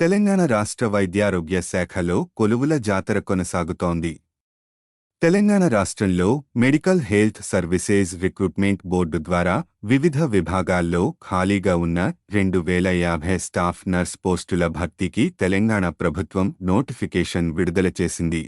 తెలంగాణ రాష్ట్ర వైద్యారోగ్య శాఖలో కొలువుల జాతర కొనసాగుతోంది. తెలంగాణ రాష్ట్రంలో medical health services recruitment board ద్వారా వివిధ విభాగాల్లో ఖాళీగా ఉన్న 2050 స్టాఫ్ నర్స్ పోస్టుల భర్తీకి తెలంగాణ ప్రభుత్వం నోటిఫికేషన్ విడుదల చేసింది.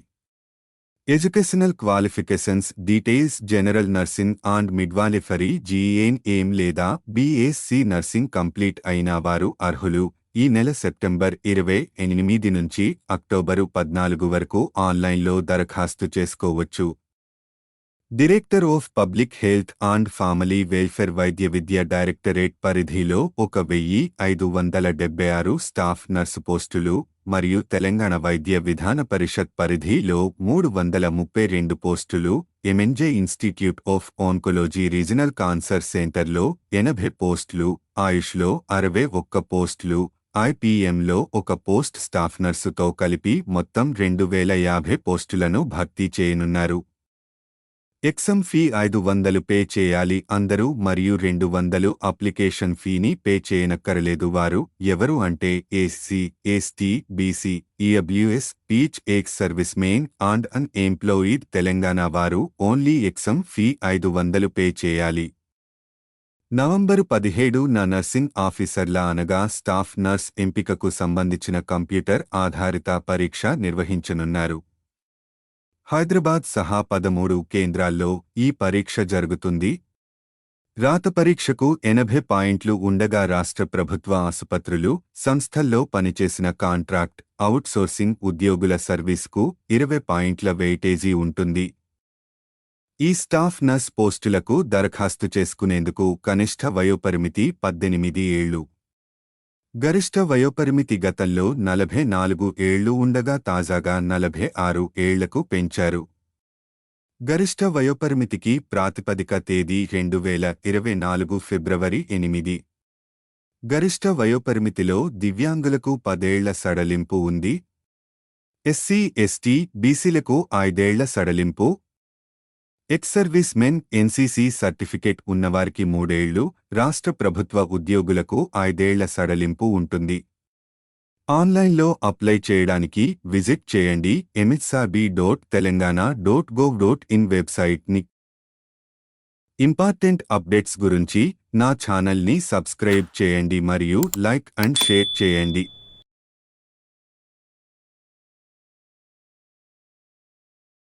Educational qualifications details general nursing and midwifery GNM లేదా బీఎస్సీ నర్సింగ్ కంప్లీట్ అయిన వారు అర్హులు. ఈ నెల సెప్టెంబర్ 28 నుంచి అక్టోబరు 14 వరకు ఆన్లైన్లో దరఖాస్తు చేసుకోవచ్చు. Director of public health and family welfare వైద్య విద్య డైరెక్టరేట్ పరిధిలో 1576 స్టాఫ్ నర్సు పోస్టులు మరియు తెలంగాణ వైద్య విధాన పరిషత్ పరిధిలో 332 పోస్టులు, MNJ institute of oncology regional cancer సెంటర్లో 80 పోస్టులు, ఆయుష్లో 61 పోస్టులు, ఐపీఎంలో 1 పోస్ట్ స్టాఫ్ నర్సుతో కలిపి మొత్తం 2050 పోస్టులను భర్తీ చేయనున్నారు. ఎగ్జామ్ ఫీ 500 పే చేయాలి అందరూ మరియు 200 అప్లికేషన్ ఫీని పే చేయనక్కరలేదు. వారు ఎవరు అంటే SC, ST, BC, EWS, peach ex service main and an employed Telangana వారు ఓన్లీ ఎగ్జామ్ ఫీ 500 పే చేయాలి. నవంబరు 17న నర్సింగ్ ఆఫీసర్ల అనగా స్టాఫ్ నర్స్ ఎంపికకు సంబంధించిన కంప్యూటర్ ఆధారిత పరీక్ష నిర్వహించనున్నారు. హైదరాబాద్ సహా 13 కేంద్రాల్లో ఈ పరీక్ష జరుగుతుంది. రాత పరీక్షకు 80 పాయింట్లు ఉండగా రాష్ట్ర ప్రభుత్వ ఆసుపత్రులు, సంస్థల్లో పనిచేసిన కాంట్రాక్ట్, అవుట్సోర్సింగ్ ఉద్యోగుల సర్వీస్కు 20 పాయింట్ల వెయిటేజీ ఉంటుంది. ఈ స్టాఫ్ నర్స్ పోస్టులకు దరఖాస్తు చేసుకునేందుకు కనిష్ట వయోపరిమితి 18 ఏళ్లు. గరిష్ట వయోపరిమితి గతంలో 44 ఏళ్లు ఉండగా తాజాగా 46 ఏళ్లకు పెంచారు. గరిష్ట వయోపరిమితికి ప్రాతిపదిక తేదీ 2024 ఫిబ్రవరి 8. గరిష్ట వయోపరిమితిలో దివ్యాంగులకు 10 ఏళ్ల సడలింపు ఉంది. ఎస్సీ, ఎస్టీ, బీసీలకు 5 ఏళ్ల సడలింపు. Ex service men NCC certificate ఉన్నవారికి 3 ఏళ్లు, రాష్ట్ర ప్రభుత్వ ఉద్యోగులకు 5 ఏళ్ల సడలింపు ఉంటుంది. ఆన్లైన్లో అప్లై చేయడానికి విజిట్ చేయండి mhsb.telangana.gov.in వెబ్సైట్ని. ఇంపార్టెంట్ అప్డేట్స్ గురించి నా ఛానల్ని సబ్స్క్రైబ్ చేయండి మరియు లైక్ అండ్ షేర్ చేయండి.